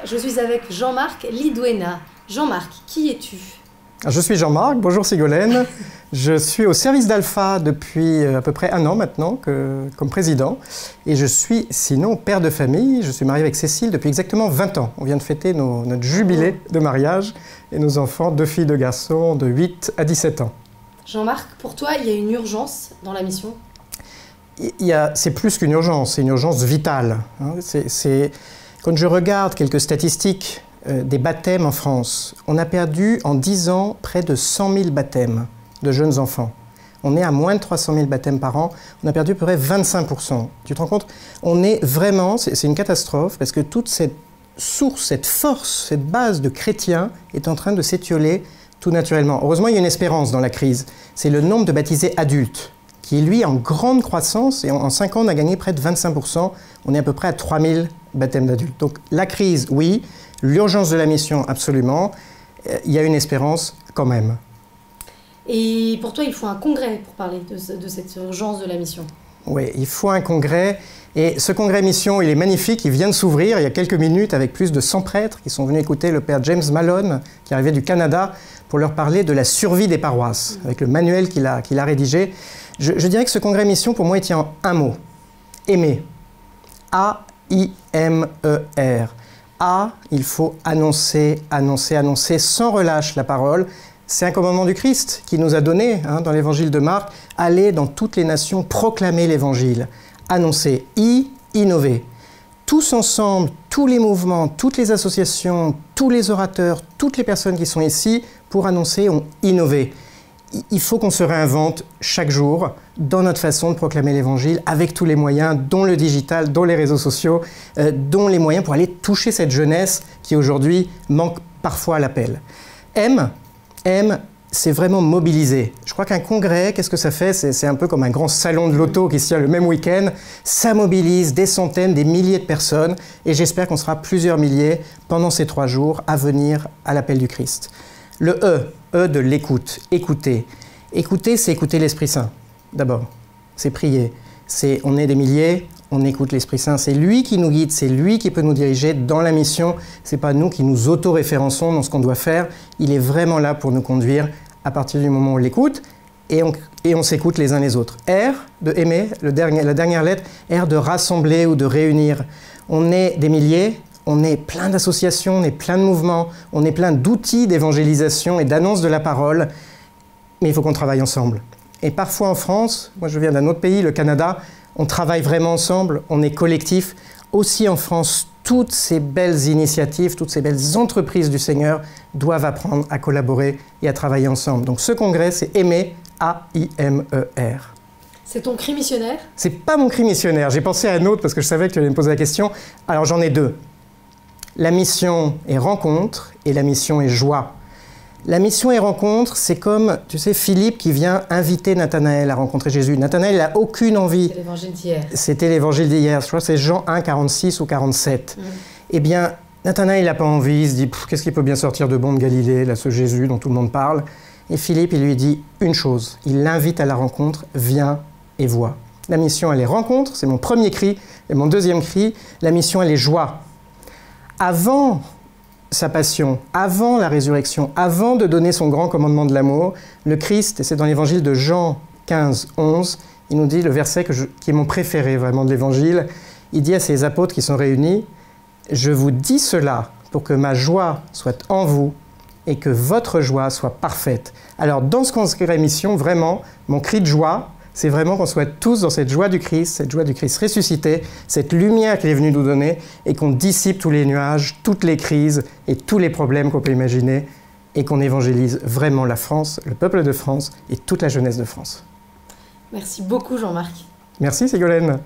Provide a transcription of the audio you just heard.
je suis avec Jean-Marc Liduena. Jean-Marc, qui es-tu? Je suis Jean-Marc, bonjour Ségolène. Je suis au service d'Alpha depuis à peu près 1 an maintenant comme président. Et je suis sinon père de famille. Je suis marié avec Cécile depuis exactement 20 ans. On vient de fêter notre jubilé de mariage et nos enfants, 2 filles, 2 garçons de 8 à 17 ans. Jean-Marc, pour toi, il y a une urgence dans la mission? C'est plus qu'une urgence, c'est une urgence vitale. Quand je regarde quelques statistiques des baptêmes en France, on a perdu en 10 ans près de 100 000 baptêmes de jeunes enfants. On est à moins de 300 000 baptêmes par an, on a perdu à peu près 25%. Tu te rends compte? On est vraiment, c'est une catastrophe parce que toute cette source, cette force, cette base de chrétiens est en train de s'étioler tout naturellement. Heureusement, il y a une espérance dans la crise. C'est le nombre de baptisés adultes qui est, lui, en grande croissance. Et en 5 ans, on a gagné près de 25%. On est à peu près à 3000 baptêmes d'adultes. Donc la crise, oui. L'urgence de la mission, absolument. Il y a une espérance quand même. Et pour toi, il faut un congrès pour parler de cette urgence de la mission? Oui, il faut un congrès. Et ce congrès mission, il est magnifique. Il vient de s'ouvrir il y a quelques minutes avec plus de 100 prêtres qui sont venus écouter le père James Malone, qui est arrivé du Canada, pour leur parler de la survie des paroisses, avec le manuel qu'il a rédigé. Je dirais que ce congrès mission, pour moi, il tient en un mot. Aimer. A-I-M-E-R. A, il faut annoncer, annoncer, annoncer sans relâche la parole. C'est un commandement du Christ qui nous a donné dans l'évangile de Marc. Allez dans toutes les nations, proclamer l'évangile. Annoncer, innover. Tous ensemble, tous les mouvements, toutes les associations, tous les orateurs, toutes les personnes qui sont ici pour annoncer ont innové. Il faut qu'on se réinvente chaque jour dans notre façon de proclamer l'évangile avec tous les moyens, dont le digital, dont les réseaux sociaux, dont les moyens pour aller toucher cette jeunesse qui aujourd'hui manque parfois à l'appel. M, c'est vraiment mobiliser. Je crois qu'un congrès, qu'est-ce que ça fait? C'est un peu comme un grand salon de l'auto qui se tient le même week-end. Ça mobilise des centaines, des milliers de personnes et j'espère qu'on sera plusieurs milliers pendant ces 3 jours à venir à l'appel du Christ. Le E de l'écoute, écouter. Écouter, c'est écouter l'Esprit Saint, d'abord. C'est prier. On est des milliers, on écoute l'Esprit Saint. C'est lui qui nous guide, c'est lui qui peut nous diriger dans la mission. Ce n'est pas nous qui nous auto-référençons dans ce qu'on doit faire. Il est vraiment là pour nous conduire à partir du moment où on l'écoute et on s'écoute les uns les autres. R de aimer, la dernière lettre, R de rassembler ou de réunir. On est des milliers. On est plein d'associations, on est plein de mouvements, on est plein d'outils d'évangélisation et d'annonce de la parole, mais il faut qu'on travaille ensemble. Et parfois en France, moi je viens d'un autre pays, le Canada, on travaille vraiment ensemble, on est collectif. Aussi en France, toutes ces belles initiatives, toutes ces belles entreprises du Seigneur doivent apprendre à collaborer et à travailler ensemble. Donc ce congrès, c'est aimer, A-I-M-E-R. C'est ton cri missionnaire? C'est pas mon cri missionnaire, j'ai pensé à un autre parce que je savais que tu allais me poser la question. Alors j'en ai 2. La mission est rencontre et la mission est joie. La mission et rencontre, c'est comme, tu sais, Philippe qui vient inviter Nathanaël à rencontrer Jésus. Nathanaël n'a aucune envie. C'était l'évangile d'hier. C'était l'évangile d'hier. Je crois que c'est Jean 1, 46 ou 47. Eh bien, Nathanaël n'a pas envie. Il se dit, qu'est-ce qui peut bien sortir de bon de Galilée, là, ce Jésus dont tout le monde parle? Et Philippe, il lui dit une chose. Il l'invite à la rencontre, viens et vois. La mission, elle est rencontre, c'est mon premier cri. Et mon deuxième cri, la mission, elle est joie. Avant sa passion, avant la résurrection, avant de donner son grand commandement de l'amour, le Christ, et c'est dans l'évangile de Jean 15, 11, il nous dit le verset qui est mon préféré vraiment de l'évangile, il dit à ses apôtres qui sont réunis, « Je vous dis cela pour que ma joie soit en vous et que votre joie soit parfaite. » Alors dans ce congrès mission, vraiment, mon cri de joie, c'est vraiment qu'on soit tous dans cette joie du Christ ressuscité, cette lumière qu'il est venu nous donner et qu'on dissipe tous les nuages, toutes les crises et tous les problèmes qu'on peut imaginer et qu'on évangélise vraiment la France, le peuple de France et toute la jeunesse de France. Merci beaucoup Jean-Marc. Merci Ségolène.